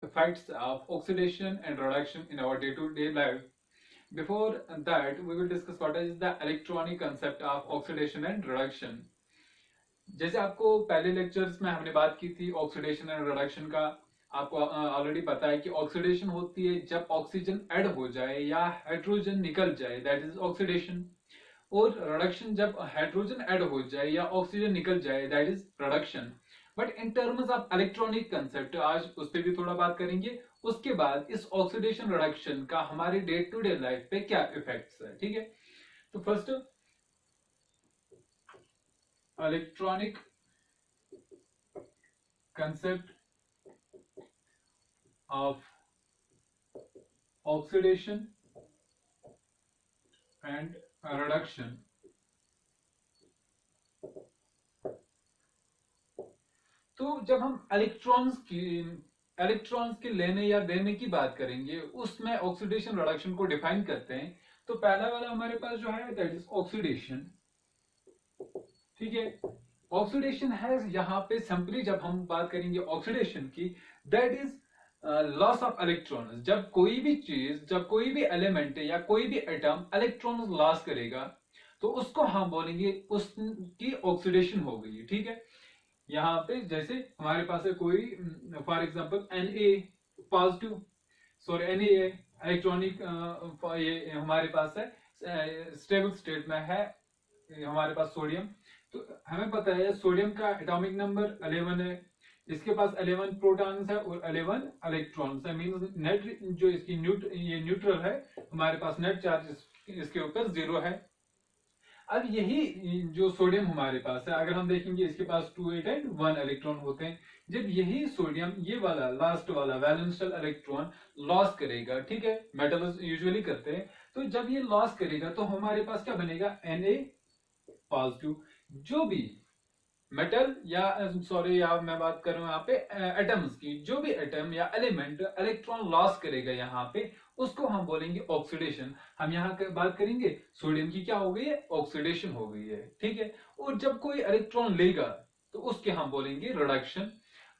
effects of oxidation and reduction in our day-to-day life. Before that, we will discuss what is the electronic concept of oxidation and reduction. जैसे आपको पहले lectures में हमने बात की थी ऑक्सीडेशन एंड रिडक्शन का, आपको ऑलरेडी पता है कि ऑक्सीडेशन होती है जब ऑक्सीजन ऐड हो जाए या हाइड्रोजन निकल जाए, दैट इज ऑक्सीडेशन। और रिडक्शन जब हाइड्रोजन ऐड हो जाए या ऑक्सीजन निकल जाए, that is reduction. But in terms of electronic concept आज उस पर भी थोड़ा बात करेंगे। उसके बाद इस ऑक्सीडेशन रिडक्शन का हमारे डे टू डे लाइफ पे क्या इफेक्ट्स है, ठीक है। तो first, electronic concept of oxidation and reduction। तो जब हम इलेक्ट्रॉन्स के लेने या देने की बात करेंगे, उसमें ऑक्सीडेशन रिडक्शन को डिफाइन करते हैं। तो पहला वाला हमारे पास जो है दैट इज ऑक्सीडेशन, ठीक है। ऑक्सीडेशन है यहाँ पे सिंपली जब हम बात करेंगे ऑक्सीडेशन की, that is loss of electrons. जब कोई भी चीज, जब कोई भी एलिमेंट या कोई भी एटम इलेक्ट्रॉन्स लॉस करेगा तो उसको हम बोलेंगे उसकी ऑक्सीडेशन हो गई, ठीक है। यहाँ पे जैसे हमारे पास है कोई, for example Na positive, sorry Na electronic, ये हमारे पास है स्टेबल स्टेट में है हमारे पास सोडियम। तो हमें पता है सोडियम का एटॉमिक नंबर 11 है, इसके पास 11 प्रोटॉन्स है और 11 इलेक्ट्रॉन्स है। मींस नेट जो इसकी ये न्यूट्रल है, हमारे पास नेट चार्ज इसके ऊपर 0 है। अब यही जो सोडियम हमारे पास है, अगर हम देखेंगे इसके पास 2 8 एंड 1 इलेक्ट्रॉन होते हैं। जब यही सोडियम ये वाला लास्ट वाला वैलेंशियल इलेक्ट्रॉन लॉस करेगा, ठीक है, मेटल्स यूजुअली करते हैं, तो जब ये लॉस करेगा तो हमारे पास क्या बनेगा, Na पॉजिटिव। जो भी मेटल या सॉरी या मैं बात कर रहा हूं यहाँ पे एटम्स की, जो भी एटम या एलिमेंट इलेक्ट्रॉन लॉस करेगा यहाँ पे, उसको हम बोलेंगे ऑक्सीडेशन। हम यहाँ बात करेंगे सोडियम की क्या हो गई है, ऑक्सीडेशन हो गई है, ठीक है। और जब कोई इलेक्ट्रॉन लेगा तो उसके हम बोलेंगे रिडक्शन।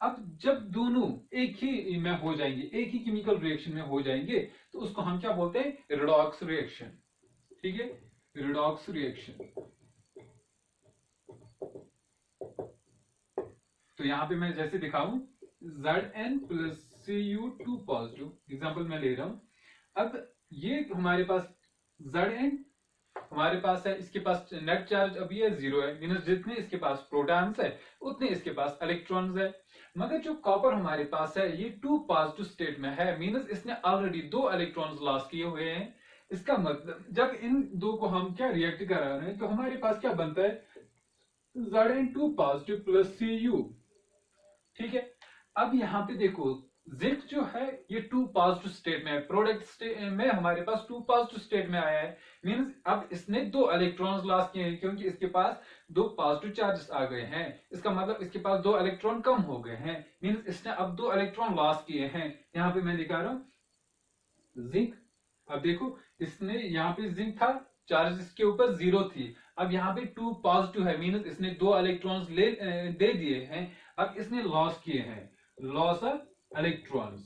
अब जब दोनों एक ही में हो जाएंगे, एक ही केमिकल रिएक्शन में हो जाएंगे, तो उसको हम क्या बोलते हैं, रिडॉक्स रिएक्शन, ठीक है, रिडॉक्स रिएक्शन। तो यहां पे मैं जैसे दिखाऊं, Zn plus Cu2 positive example मैं ले रहा हूं। अब ये हमारे पास Zn हमारे पास है, इसके पास नेट चार्ज अभी है 0 है, मीनस जितने इसके पास प्रोटॉन्स है उतने इसके पास इलेक्ट्रॉन्स है। मगर जो कॉपर हमारे पास है ये 2 पॉजिटिव स्टेट में है, मीनस इसने ऑलरेडी 2 इलेक्ट्रॉन्स लॉस किए हुए हैं। इसका मतलब जब इन दो को हम क्या रिएक्ट करा रहे हैं तो हमारे पास क्या बनता है, Zn2 पॉजिटिव प्लस Cu, ठीक है। अब यहाँ पे देखो जिंक जो है ये 2 पॉजिटिव स्टेट में है, प्रोडक्ट स्टेट में हमारे पास 2 पॉजिटिव स्टेट में आया है। मींस अब इसने 2 इलेक्ट्रॉन्स लॉस किए हैं, क्योंकि इसके पास 2 पॉजिटिव चार्जेस आ गए हैं। इसका मतलब इसके पास 2 इलेक्ट्रॉन कम हो गए हैं, मींस इसने अब 2 इलेक्ट्रॉन लॉस किए हैं। यहाँ पे मैं दिखा रहा हूं जिंक। अब देखो इसने यहाँ पे जिंक था, चार्ज इसके ऊपर 0 थी, अब यहाँ पे 2 पॉजिटिव है, मींस इसने 2 इलेक्ट्रॉन्स दे दिए हैं। अब इसने लॉस किए हैं, लॉस ऑफ इलेक्ट्रॉन्स।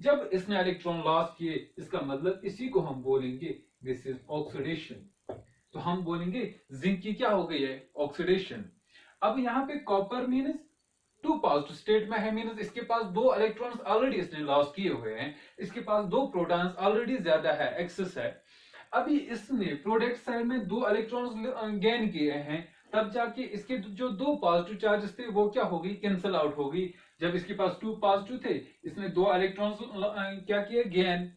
जब इसने इलेक्ट्रॉन लॉस किए, इसका मतलब इसी को हम बोलेंगे दिस इज ऑक्सीडेशन। तो हम बोलेंगे जिंक की क्या हो गई है, ऑक्सीडेशन। अब यहाँ पे कॉपर मींस 2 पॉजिटिव स्टेट में है, मींस इसके पास 2 इलेक्ट्रॉन्स ऑलरेडी इसने लॉस किए हुए हैं, इसके पास 2 प्रोटॉन्स ऑलरेडी ज्यादा है, एक्सेस है। अभी इसने प्रोडक्ट साइड में 2 इलेक्ट्रॉन्स गेन किए हैं, तब जाके इसके जो 2 पॉजिटिव चार्जेस थे वो क्या हो गई, कैंसिल आउट हो गई। जब इसके पास 2 पॉजिटिव थे, इसने 2 इलेक्ट्रॉन्स क्या किए, गेन।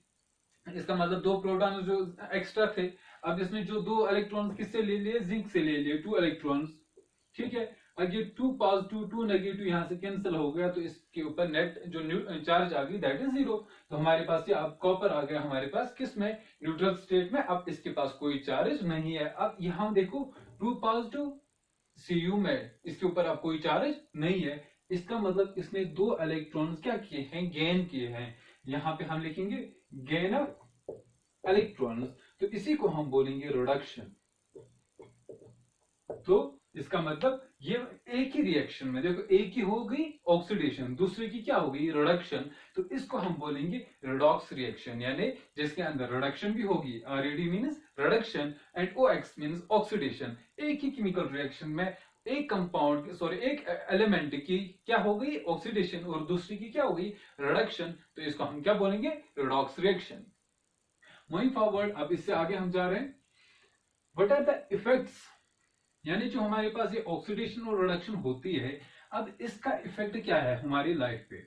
इसका मतलब 2 प्रोटॉन जो एक्स्ट्रा थे, अब इसने जो 2 इलेक्ट्रॉन्स किससे ले लिए, जिंक से ले लिए 2 इलेक्ट्रॉन्स, ठीक है। अब ये 2 पॉजिटिव 2 नेगेटिव यहां से कैंसिल हो गया, तो इसके ऊपर नेट जो चार्ज आ गई दैट इज 0। तो हमारे पास ये अब कॉपर आ गया हमारे पास किस में, न्यूट्रल स्टेट में। अब इसके पास कोई चार्ज नहीं है। अब यहां देखो 2 पॉजिटिव Cu में, इसके ऊपर अब कोई चार्ज नहीं है, इसका मतलब इसने 2 इलेक्ट्रॉन्स क्या किए हैं, गेन किए हैं। यहां पे हम लिखेंगे गेन ऑफ इलेक्ट्रॉन्स, तो इसी को हम बोलेंगे रिडक्शन। तो इसका मतलब ये एक ही रिएक्शन में देखो, एक ही हो गई ऑक्सीडेशन, दूसरे की क्या हो गई रिडक्शन, तो इसको हम बोलेंगे रिडॉक्स रिएक्शन, यानी जिसके अंदर रिडक्शन भी होगी, RED means reduction and OX means oxidation. एक ही केमिकल रिएक्शन में एक कंपाउंड सॉरी एक एलिमेंट की क्या हो गई ऑक्सीडेशन और दूसरी की क्या हो गई रिडक्शन, तो इसको हम क्या बोलेंगे रिडॉक्स रिएक्शन। मूविंग फॉरवर्ड, अब इससे आगे हम जा रहे हैं, व्हाट आर द इफेक्ट्स, यानी जो हमारे पास ये ऑक्सीडेशन और रिडक्शन होती है, अब इसका इफेक्ट क्या है हमारी लाइफ पे,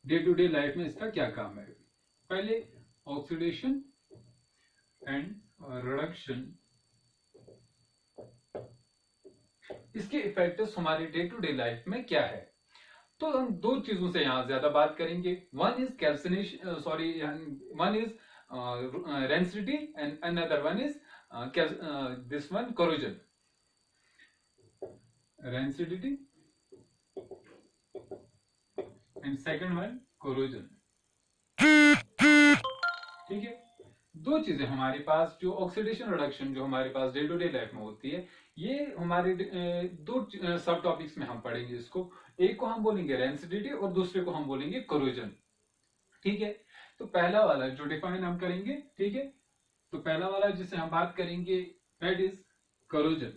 डे टू डे लाइफ में इसका क्या काम है। पहले ऑक्सीडेशन एंड रिडक्शन, इसके इफेक्ट्स हमारे डे टू डे लाइफ में क्या है। तो हम दो चीजों से यहां ज्यादा बात करेंगे, one is calcination sorry one is rancidity and another one is this one corrosion, rancidity and second one corrosion. ठीक है, दो चीजें हमारे पास जो ऑक्सीडेशन रिडक्शन जो हमारे पास डे टू डे लाइफ में होती है, ये हमारे दो सब टॉपिक्स में हम पढ़ेंगे इसको, एक को हम बोलेंगे रेंसिडिटी और दूसरे को हम बोलेंगे कोरोजन। ठीक है, तो पहला वाला जो डिफाइन हम करेंगे, ठीक है, तो पहला वाला जिसे हम बात करेंगे दैट इज कोरोजन।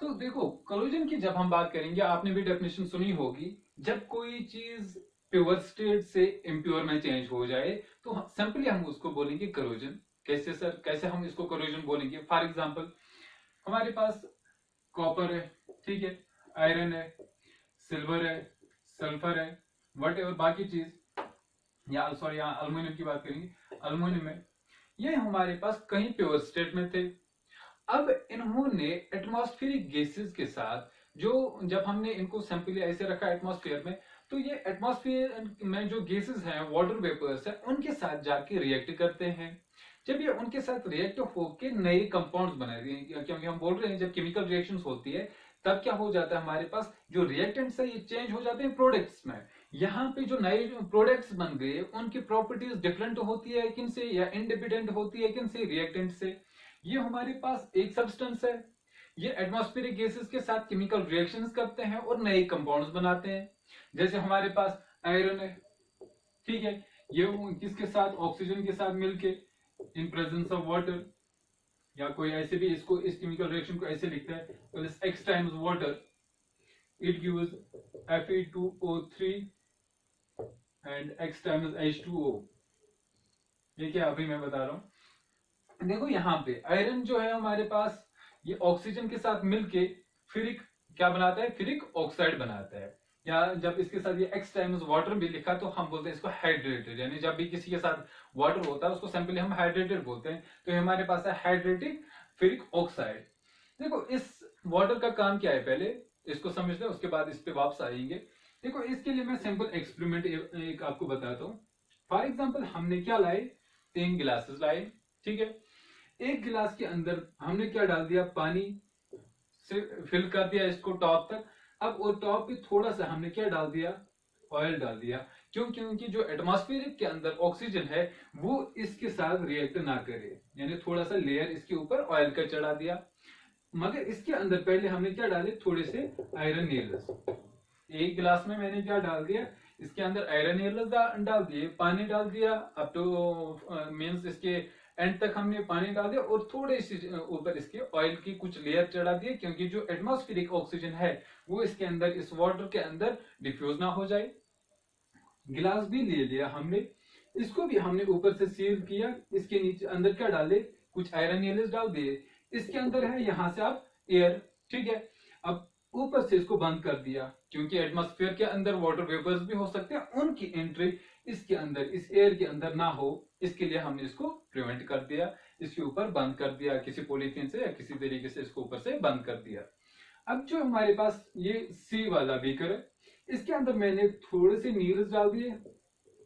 तो देखो कोरोजन की जब हम बात करेंगे, आपने भी डेफिनेशन सुनी होगी, जब कोई चीज प्योर स्टेट से इम्प्योर में चेंज हो जाए तो सिंपली हम उसको बोलेंगे कोरोजन। कैसे सर, कैसे हम इसको कोरोजन बोलेंगे? फॉर एग्जांपल हमारे पास कॉपर है, ठीक है, आयरन है, सिल्वर है, सल्फर है, वट एवर बाकी चीज, या सॉरी यहाँ अल्युमिनियम की बात करेंगे, अल्युमिनियम है, ये हमारे पास कहीं प्योर स्टेट में थे। अब इन्होंने एटमॉस्फेरिक गैसेस के साथ जो जब हमने इनको सिंपली ऐसे रखा एटमॉस्फेयर में, तो ये एटमॉस्फेयर में जो गैसेस हैं वाटर वेपर्स हैं उनके साथ जाके रिएक्ट करते हैं। जब ये उनके साथ रिएक्ट होकर नए कंपाउंड्स बनाए, क्योंकि हम बोल रहे हैं जब केमिकल रिएक्शंस होती है तब क्या हो जाता है हमारे पास जो रिएक्टेंट्स है ये चेंज हो जाते हैं प्रोडक्ट्स में। यहाँ पे जो नए प्रोडक्ट्स बन गए उनकी प्रॉपर्टीज डिफरेंट होती है किन से, या इंडिपेंडेंट होती है किन से, रिएक्टेंट से। ये हमारे पास एक सब्सटेंस है, ये एटमॉस्फेरिक गैसेस के साथ केमिकल रिएक्शंस करते हैं और नए कंपाउंड्स बनाते हैं। जैसे हमारे पास आयरन है, ठीक है, ये किसके साथ, ऑक्सीजन के साथ मिलके इन प्रेजेंस ऑफ वाटर, या कोई ऐसे भी इसको इस केमिकल रिएक्शन को ऐसे लिखता है, x times water it gives Fe2O3 and x times H2O। ये क्या अभी मैं बता रहा हूं, देखो यहाँ पे आयरन जो है हमारे पास ये ऑक्सीजन के साथ मिलके फिर एक क्या बनाता है, फिर एक ऑक्साइड बनाता है, या जब इसके साथ ये x टाइम्स वाटर भी लिखा तो हम बोलते हैं इसको हाइड्रेटेड, यानी जब भी किसी के साथ वाटर होता है उसको सिंपली हम हाइड्रेटेड बोलते हैं। तो हमारे पास है हाइड्रेटेड फेरिक ऑक्साइड। देखो इस वाटर का काम क्या है, पहले इसको समझ ले उसके बाद इस पे वापस आएंगे। देखो इसके लिए मैं सिंपल एक्सपेरिमेंट एक आपको बताता हूँ। फॉर एग्जाम्पल हमने क्या लाए, 3 गिलासेस लाए, ठीक है, एक गिलास के अंदर हमने क्या डाल दिया, पानी से फिल कर दिया इसको टॉप तक। अब और टॉप पे थोड़ा सा हमने क्या डाल दिया, ऑयल डाल दिया, क्यों, क्योंकि जो एटमॉस्फेयर के अंदर ऑक्सीजन है वो इसके साथ रिएक्ट ना करे, यानी थोड़ा सा लेयर इसके ऊपर ऑयल का चढ़ा दिया। मगर इसके अंदर पहले हमने क्या डाले, थोड़े से आयरन नेल्स, एक गिलास में मैंने क्या डाल दिया, इसके अंदर आयरन नेल्स डाल दिए, पानी डाल दिया, अप टू मीन्स इसके एंड तक हमने पानी डाल दिया, और थोड़े से ऊपर इसके ऑयल की कुछ लेयर चढ़ा दिए, क्योंकि जो एटमॉस्फेरिक ऑक्सीजन है वो इसके अंदर इस वाटर के अंदर डिफ्यूज ना हो जाए। गिलास भी ले लिया हमने, इसको भी हमने ऊपर से सील किया, इसके नीचे अंदर क्या डाले, कुछ आयरन नेल्स डाल दिए, इसके अंदर है यहां से आप एयर, ठीक है। अब ऊपर से इसको बंद कर दिया, क्योंकि एटमॉस्फेयर के अंदर वाटर वेपर्स भी हो सकते हैं, उनकी एंट्री इसके अंदर इस एयर के अंदर ना हो, इसके लिए हमने इसको प्रिवेंट कर दिया, इसके ऊपर बंद कर दिया किसी पॉलीथीन से या किसी तरीके से इसको ऊपर से बंद कर दिया। अब जो हमारे पास ये सी वाला बीकर है, इसके अंदर मैंने थोड़े से नील्स डाल दिए,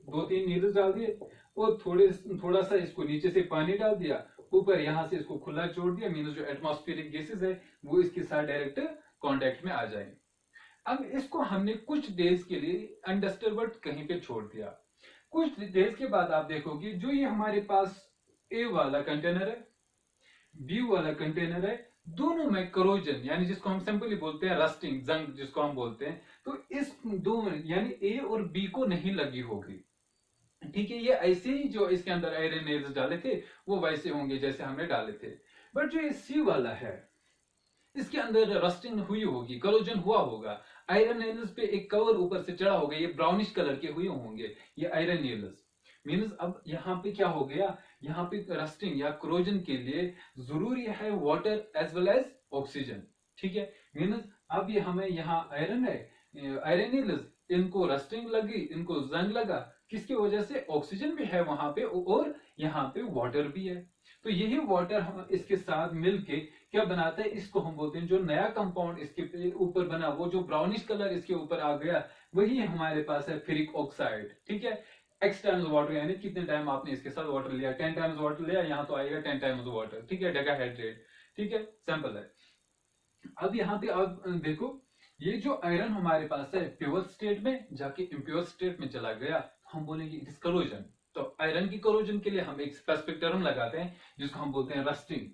2-3 नील्स डाल दिए, और थोड़ा सा इसको नीचे से पानी डाल दिया, ऊपर यहां से इसको खुला छोड़ दिया, मीन्स जो एटमॉस्फेरिक गैसेस है वो इसके साथ डायरेक्ट कांटेक्ट में आ जाए। अब इसको हमने कुछ डेज के लिए अनडिस्टर्ब्ड कहीं पे छोड़ दिया। कुछ डेज के बाद आप देखोगे जो ये हमारे पास ए वाला कंटेनर है, बी वाला कंटेनर है, दोनों में करोजन यानी जिसको हम सिंपली बोलते हैं रस्टिंग, जंग जिसको हम बोलते हैं, तो इस दो यानी ए और बी को नहीं लगी होगी। ठीक है, ये ऐसे ही जो इसके अंदर आयरन नेल्स डाले थे वो वैसे होंगे जैसे हमने डाले थे। बट जो ये सी वाला है इसके अंदर रस्टिंग हुई होगी, करोजन हुआ होगा, आयरन नेल्स पे एक कवर ऊपर से चढ़ा होगा, ये ब्राउनिश कलर के हुए होंगे ये आयरन नेल्स। मीन्स अब यहाँ पे क्या हो गया, यहाँ पे रस्टिंग या क्रोजन के लिए जरूरी है water as well as oxygen. ठीक है, मीन्स अब ये हमें यहाँ आयरन है, आयरन नेल्स, इनको रस्टिंग लगी, इनको जंग लगा, किसकी वजह से, ऑक्सीजन भी है वहां पे और यहाँ पे वाटर भी है। तो यही वाटर हम इसके साथ मिलके क्या बनाता है, इसको हम बोलते हैं, जो नया कंपाउंड इसके ऊपर बना, वो जो ब्राउनिश कलर इसके ऊपर आ गया, वही हमारे पास है फेरिक ऑक्साइड। ठीक है, एक्स टाइम्स वाटर, यानी कितने टाइम आपने इसके साथ वाटर लिया, 10 टाइम्स वाटर लिया, यहाँ तो आएगा 10 टाइम्स वाटर। ठीक है, डेकाहेड्रेट। ठीक है, सिंपल है। अब यहाँ पे आप देखो, ये जो आयरन हमारे पास है प्योर स्टेट में जाके इम्प्योर स्टेट में चला गया, हम बोलेंगे इट इज करोजन। तो आयरन की करोजन के लिए हम एक स्पेसिफिक टर्म लगाते हैं जिसको हम बोलते हैं रस्टिंग।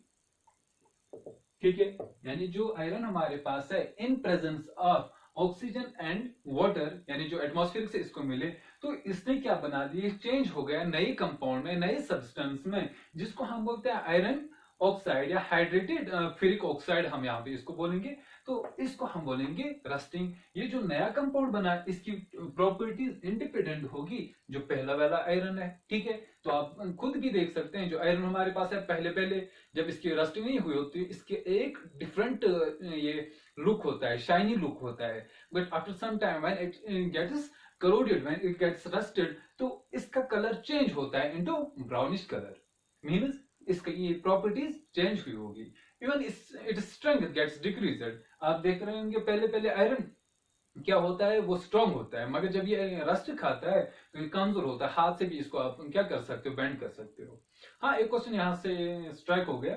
ठीक है, यानी जो आयरन हमारे पास है in presence of oxygen and water, यानी जो एटमॉस्फेयर से इसको मिले, तो इसने क्या बना दिया, चेंज हो गया नई कंपाउंड में, नए सब्सटेंस में, जिसको हम बोलते हैं आयरन ऑक्साइड या हाइड्रेटेड फेरिक ऑक्साइड, हम यहाँ पे इसको बोलेंगे। तो इसको हम बोलेंगे रस्टिंग। ये जो नया कंपाउंड बना इसकी प्रॉपर्टीज इंडिपेंडेंट होगी जो पहला वाला आयरन है। ठीक है, तो आप खुद भी देख सकते हैं जो आयरन हमारे पास है, पहले पहले जब इसकी रस्टिंग नहीं हुई होती, इसके एक डिफरेंट ये लुक होता है, शाइनी लुक होता है। But after some time when it gets corroded, when it gets rusted, तो इसका कलर चेंज होता है इनटू ब्राउनिश कलर। मींस इसकी ये प्रॉपर्टीज चेंज हुई होगी। Even it strength gets decreased. आप देख रहे होंगे पहले पहले आयरन क्या होता है, वो स्ट्रांग होता है, मगर जब ये रस्ट खाता है तो ये कमजोर होता है, हाथ से भी इसको आप क्या कर सकते हो, बेंड कर सकते हो। हाँ, एक क्वेश्चन यहाँ से स्ट्राइक हो गया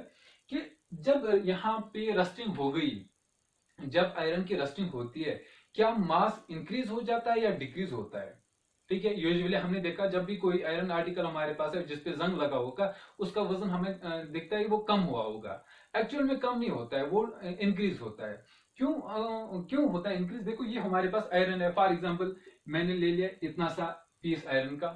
कि जब यहाँ पे रस्टिंग हो गई, जब आयरन की रस्टिंग होती है, क्या मास इंक्रीज हो जाता है या डिक्रीज होता है। ठीक है, यूजुअली हमने देखा जब भी कोई आयरन आर्टिकल हमारे पास है जिसपे जंग लगा होगा, उसका वजन हमें दिखता है वो कम हुआ होगा। एक्चुअल में कम नहीं होता है, वो इंक्रीज होता है। क्यों होता है इंक्रीज, देखो ये हमारे पास आयरन है, फॉर एग्जांपल मैंने ले लिया इतना सा पीस आयरन का।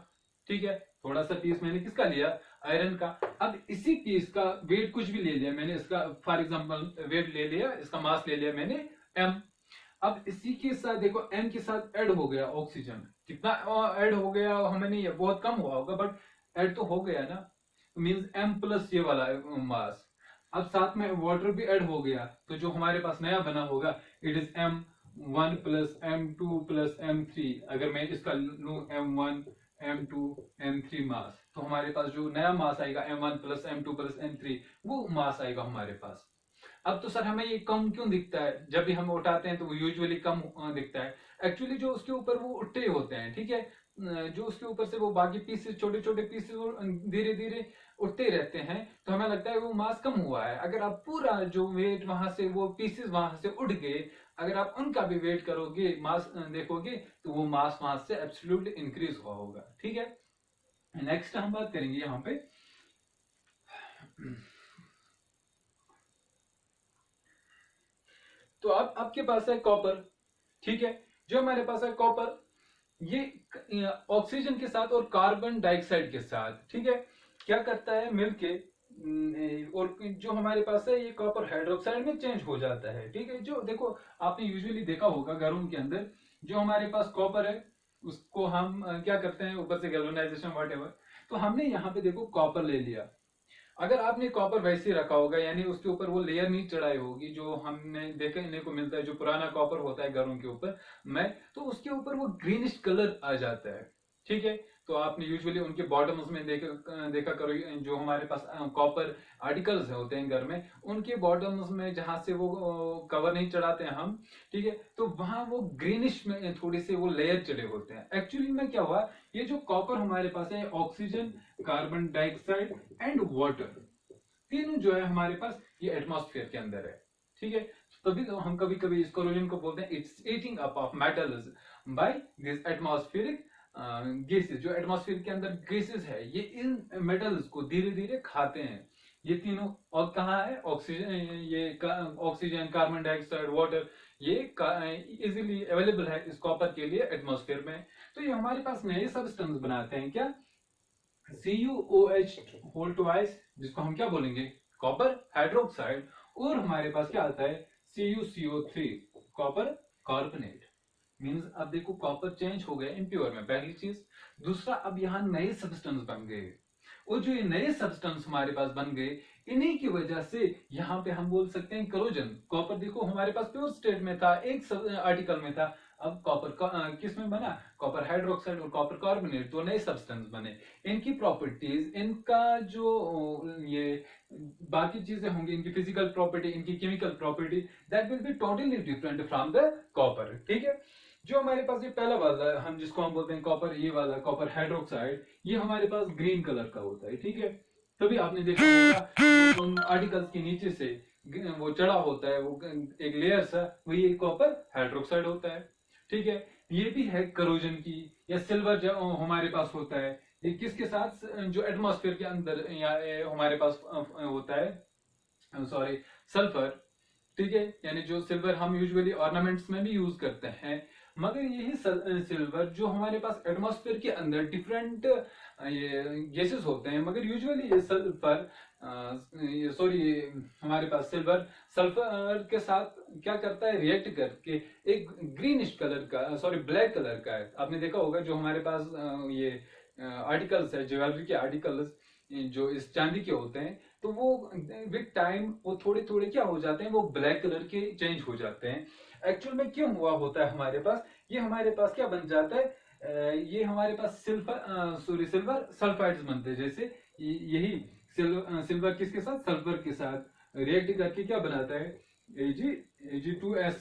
ठीक है, थोड़ा सा पीस मैंने किसका लिया, आयरन का। अब इसी पीस का वेट कुछ भी ले लिया मैंने, इसका फॉर एग्जांपल वेट ले लिया, इसका मास ले लिया मैंने एम। अब इसी के साथ देखो एम के साथ ऐड हो गया ऑक्सीजन, कितना ऐड हो गया हमें नहीं है, बहुत कम हुआ होगा बट ऐड तो हो गया ना, मींस एम प्लस ये वाला मास। अब साथ में वाटर भी ऐड हो गया, तो जो हमारे पास नया बना होगा it is M1 plus M2 plus M3। अगर मैं इसका लूं M1 M2 M3 मास, तो हमारे पास जो नया मास आएगा M1 plus M2 plus M3, वो मास आएगा हमारे पास। अब तो सर हमें ये कम क्यों दिखता है, जब भी हम उठाते हैं तो वो यूजुअली कम दिखता है। एक्चुअली जो उसके ऊपर वो ट्रे होते हैं, ठीक है, जो उसके ऊपर से वो बाकी पीसेस, छोटे छोटे पीसेस धीरे धीरे उठते रहते हैं, तो हमें लगता है वो मास कम हुआ है। अगर आप पूरा जो वेट वहां से, वो पीसेस वहां से उठ गए, अगर आप उनका भी वेट करोगे, मास देखोगे, तो वो मास वहां से एब्सोल्युटली इंक्रीज हुआ होगा। ठीक है, नेक्स्ट हम बात करेंगे यहाँ पे तो अब आपके पास है कॉपर। ठीक है, जो हमारे पास है कॉपर, ये ऑक्सीजन के साथ और कार्बन डाइऑक्साइड के साथ, ठीक है, क्या करता है मिलके, और जो हमारे पास है ये कॉपर हाइड्रोक्साइड में चेंज हो जाता है। ठीक है, जो देखो आपने यूजुअली देखा होगा घरों के अंदर, जो हमारे पास कॉपर है उसको हम क्या करते हैं, ऊपर से गैल्वेनाइजेशन व्हाटएवर, तो हमने यहाँ पे देखो कॉपर ले लिया। अगर आपने कॉपर वैसे ही रखा होगा, यानी उसके ऊपर वो लेयर नहीं चढ़ाई होगी, जो हमने देखने को मिलता है, जो पुराना कॉपर होता है घरों के ऊपर में, तो उसके ऊपर वो ग्रीनिश कलर आ जाता है। ठीक है, तो आपने यूजुअली उनके बॉटम्स में देखा करो, जो हमारे पास कॉपर आर्टिकल्स होते हैं घर में, उनके बॉटम्स में जहां से वो कवर नहीं चढ़ाते हैं हम, ठीक है, तो वहां वो ग्रीनिश में थोड़े से वो लेयर चढ़े होते हैं। एक्चुअली में क्या हुआ, ये जो कॉपर हमारे पास है, oxygen, carbon dioxide and water, तीनों जो है हमारे पास ये एटमॉस्फेयर के अंदर है। ठीक है, तभी तो हम कभी कभी इस कोरोजन को बोलते हैं, it's eating up of metals by this atmospheric gases. जो एटमॉस्फेयर के अंदर गैसेस है, ये इन मेटल्स को धीरे धीरे खाते हैं। ये तीनों और कहाँ है, ऑक्सीजन, ये ऑक्सीजन, कार्बन डाइऑक्साइड, वाटर, ये इजीली अवेलेबल है इस कॉपर के लिए एटमॉस्फेयर में। तो ये हमारे पास नए सब्सटेंस बनाते हैं क्या, CuOH होल ट्वाइस, जिसको हम क्या बोलेंगे, कॉपर हाइड्रोक्साइड, और हमारे पास क्या आता है, CuCO3, कॉपर कार्बोनेट। मींस अब देखो कॉपर चेंज हो गया इम्प्योर में, पहली चीज। दूसरा, अब यहाँ नए सब्सटेंस बन गए, और जो ये नए सब्सटेंस हमारे पास बन गए, इन्हीं की वजह से यहाँ पे हम बोल सकते हैं करोजन। कॉपर देखो हमारे पास प्योर स्टेट में था, एक आर्टिकल में था, अब कॉपर किस में बना, कॉपर हाइड्रोक्साइड और कॉपर कार्बोनेट, दो नए सब्सटेंस बने। इनकी प्रॉपर्टीज, इनका जो ये बाकी चीजें होंगी, इनकी फिजिकल प्रॉपर्टी, इनकी chemical property, that will be totally different from the copper. ठीक है, जो हमारे पास ये पहला वाला हम जिसको हम बोलते हैं कॉपर, ये वाला कॉपर हाइड्रोक्साइड, ये हमारे पास ग्रीन कलर का होता है। ठीक है, तभी आपने देखा होगा उन आर्टिकल्स के नीचे से वो चढ़ा होता है, वो एक लेयर सा, वही कॉपर हाइड्रोक्साइड होता है। ठीक है, ये भी है करोजन की। या सिल्वर जो हमारे पास होता है, ये किसके साथ, जो एटमॉस्फेयर के अंदर या हमारे पास होता है, सॉरी, सल्फर। ठीक है, यानी जो सिल्वर हम यूजुअली ऑर्नामेंट्स में भी यूज करते हैं, मगर यही सिल्वर जो हमारे पास एटमॉस्फेयर के अंदर डिफरेंट ये गैसेस होते हैं, मगर यूजुअली ये सल्फर, सॉरी, हमारे पास सिल्वर सल्फर के साथ क्या करता है, रिएक्ट करके एक ग्रीनिश कलर का, सॉरी ब्लैक कलर का है। आपने देखा होगा जो हमारे पास ये आर्टिकल्स है, ज्वेलरी के आर्टिकल्स जो इस चांदी के होते हैं, तो वो विद टाइम वो थोड़े थोड़े क्या हो जाते हैं, वो ब्लैक कलर के चेंज हो जाते हैं। एक्चुअल में क्यों हुआ होता है हमारे पास, ये हमारे पास क्या बन जाता है, ये हमारे पास सिल्वर सल्फाइड्स बनते हैं। जैसे यही सिल्वर किसके साथ, सल्फर के साथ रिएक्ट करके क्या बनाता है, Ag2S।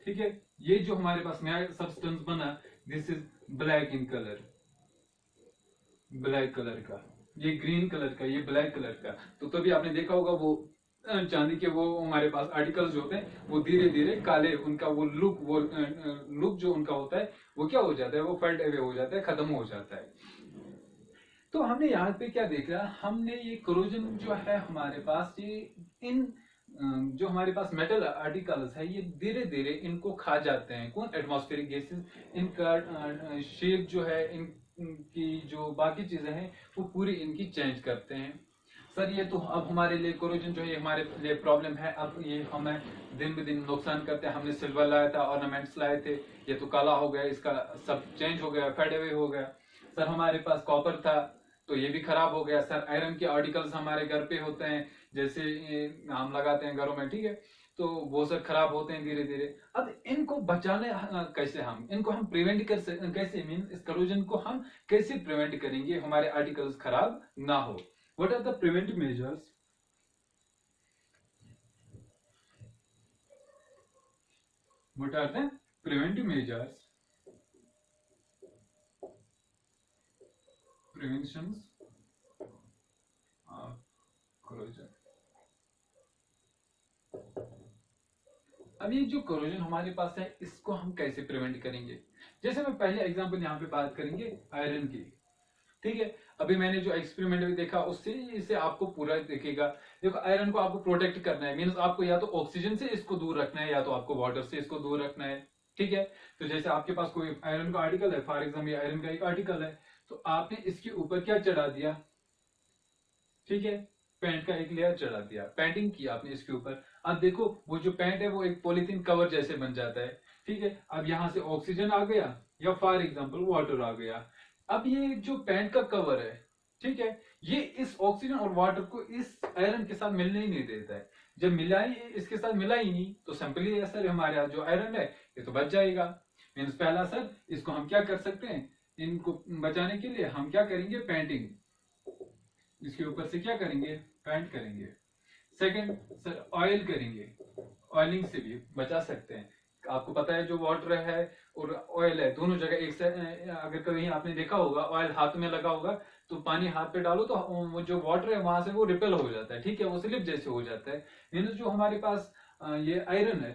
ठीक है, ये जो हमारे पास नया सब्सटेंस बना, this is black in colour, black colour का, ये ग्रीन कलर का, ये ब्लैक कलर का। तो तभी आपने देखा होगा वो चांदी के वो हमारे पास आर्टिकल्स जो होते हैं, वो धीरे धीरे काले, उनका वो लुक जो उनका होता है, वो क्या हो जाता है, वो फेल्ट अवे हो जाता है, खत्म हो जाता है। तो हमने यहाँ पे क्या देखा, हमने ये करोजन जो है हमारे पास, ये इन जो हमारे पास मेटल आर्टिकल्स है, ये धीरे धीरे इनको खा जाते हैं, कौन, एटमॉस्फेरिक गैसेस। इनका शेप जो है, इनकी जो बाकी चीजें हैं, वो पूरी इनकी चेंज करते हैं। सर ये तो अब हमारे लिए कोरोजन जो है हमारे लिए प्रॉब्लम है, अब ये हमें दिन ब दिन नुकसान करते हैं। हमने सिल्वर लाया था, ऑर्नामेंट्स लाए थे, ये तो काला हो गया, इसका सब चेंज हो गया, फेड अवे हो गया। सर हमारे पास कॉपर था, तो ये भी खराब हो गया। सर आयरन के आर्टिकल्स हमारे घर पे होते हैं, जैसे हम लगाते हैं घरों में, ठीक है, तो वो सर खराब होते हैं धीरे धीरे। अब इनको बचाने कैसे, हम इनको हम प्रिवेंट कर कैसे, मीन इस करोजन को हम कैसे प्रिवेंट करेंगे, हमारे आर्टिकल्स खराब ना हो। What are the preventive measures? What are the preventive measures? Preventions of corrosion. अब ये जो corrosion हमारे पास है, इसको हम कैसे प्रिवेंट करेंगे। जैसे मैं पहले एग्जांपल यहाँ पे बात करेंगे आयरन की, ठीक है। अभी मैंने जो एक्सपेरिमेंट भी देखा, उससे इसे आपको पूरा दिखेगा। देखो आयरन को आपको प्रोटेक्ट करना है, मींस आपको या तो ऑक्सीजन से इसको दूर रखना है, या तो आपको वाटर से इसको दूर रखना है, ठीक है। तो जैसे आपके पास कोई आयरन का आर्टिकल है, फॉर एग्जाम्पल आयरन का एक आर्टिकल है, तो आपने इसके ऊपर क्या चढ़ा दिया, ठीक है, पेंट का एक लेयर चढ़ा दिया, पेंटिंग की आपने इसके ऊपर। अब देखो वो जो पेंट है वो एक पॉलिथीन कवर जैसे बन जाता है, ठीक है। अब यहां से ऑक्सीजन आ गया, या फॉर एग्जाम्पल वाटर आ गया। अब ये जो पेंट का कवर है, ठीक है, ये इस ऑक्सीजन और वाटर को इस आयरन के साथ मिलने ही नहीं देता है। जब मिला ही इसके साथ मिला ही नहीं, तो सिंपली सर हमारे जो आयरन है ये तो बच जाएगा। मीन्स पहला सर इसको हम क्या कर सकते हैं, इनको बचाने के लिए हम क्या करेंगे, पेंटिंग, इसके ऊपर से क्या करेंगे, पेंट करेंगे। सेकंड सर ऑयल करेंगे, ऑयलिंग से भी बचा सकते हैं। आपको पता है जो वाटर है और ऑयल है दोनों जगह एक से, अगर कभी आपने देखा होगा ऑयल हाथ में लगा होगा, तो पानी हाथ पे डालो तो वो जो वाटर है वहां से वो रिपेल हो जाता है, ठीक है, वो स्लिप जैसे हो जाता है। मीन्स जो हमारे पास ये आयरन है,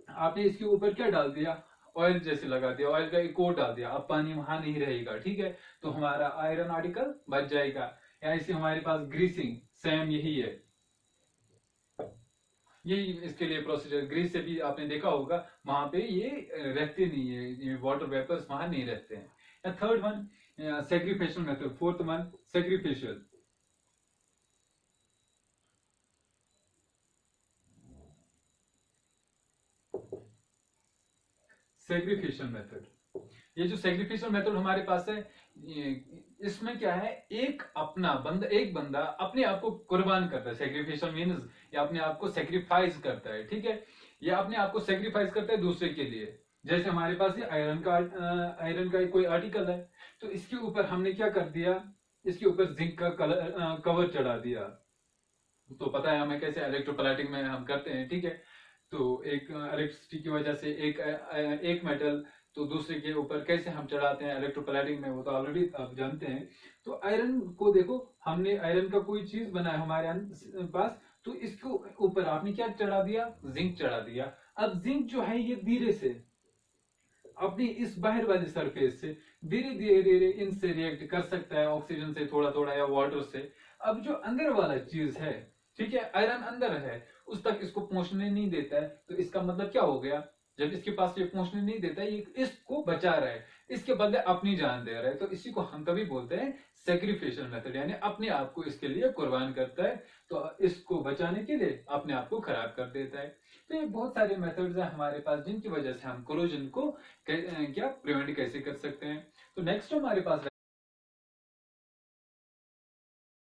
आपने इसके ऊपर क्या डाल दिया, ऑयल जैसे लगा दिया, ऑयल का एक कोट डाल दिया, अब पानी वहां नहीं रहेगा, ठीक है, तो हमारा आयरन आर्टिकल बच जाएगा। या इसे हमारे पास ग्रीसिंग, सेम यही है, यही इसके लिए प्रोसीजर। ग्रीस से भी आपने देखा होगा, वहां पे ये रहते नहीं है, ये वाटर वेपर्स वहां नहीं रहते हैं। या third one sacrification method, fourth one sacrificial sacrification method. ये जो सेग्रीफिकेशन मेथड हमारे पास है, इसमें क्या है, एक बंदा अपने आप को कुर्बान करता है। सेग्रीफिकेशन मीन्स ये अपने आप को सेक्रीफाइस करता है, ठीक है, ये अपने आप को सेक्रीफाइस करता है दूसरे के लिए। जैसे हमारे पास ये आयरन का कोई आर्टिकल है, तो इसके ऊपर हमने क्या कर दिया, इसके ऊपर जिंक का कवर चढ़ा दिया। तो पता है हमें कैसे इलेक्ट्रोप्लेटिंग में हम करते हैं, ठीक है। तो एक इलेक्ट्रिसिटी की वजह से एक मेटल तो दूसरे के ऊपर कैसे हम चढ़ाते हैं इलेक्ट्रोप्लेटिंग में, वो तो ऑलरेडी आप जानते हैं। तो आयरन को देखो, हमने आयरन का कोई चीज बनाया हमारे पास, तो इसके ऊपर आपने क्या चढ़ा दिया, जिंक चढ़ा दिया। अब जिंक जो है ये धीरे से अपनी इस बाहर वाले सरफेस से धीरे धीरे इनसे रिएक्ट कर सकता है, ऑक्सीजन से थोड़ा थोड़ा या वाटर से। अब जो अंदर वाला चीज है, ठीक है, आयरन अंदर है, उस तक इसको पहुंचने नहीं देता है। तो इसका मतलब क्या हो गया, जब इसके पास ये पहुंचने नहीं देता है, ये इसको बचा रहा है, इसके बदले अपनी जान दे रहा है। तो इसी को हम कभी बोलते हैं सेक्रीफिशियल मेथड, यानी अपने आप को इसके लिए कुर्बान करता है, तो इसको बचाने के लिए अपने आप को खराब कर देता है। तो ये बहुत सारे मेथड्स हैं हमारे पास, जिनकी वजह से हम कोरोजन को क्या प्रिवेंट कैसे कर सकते हैं। तो नेक्स्ट हमारे पास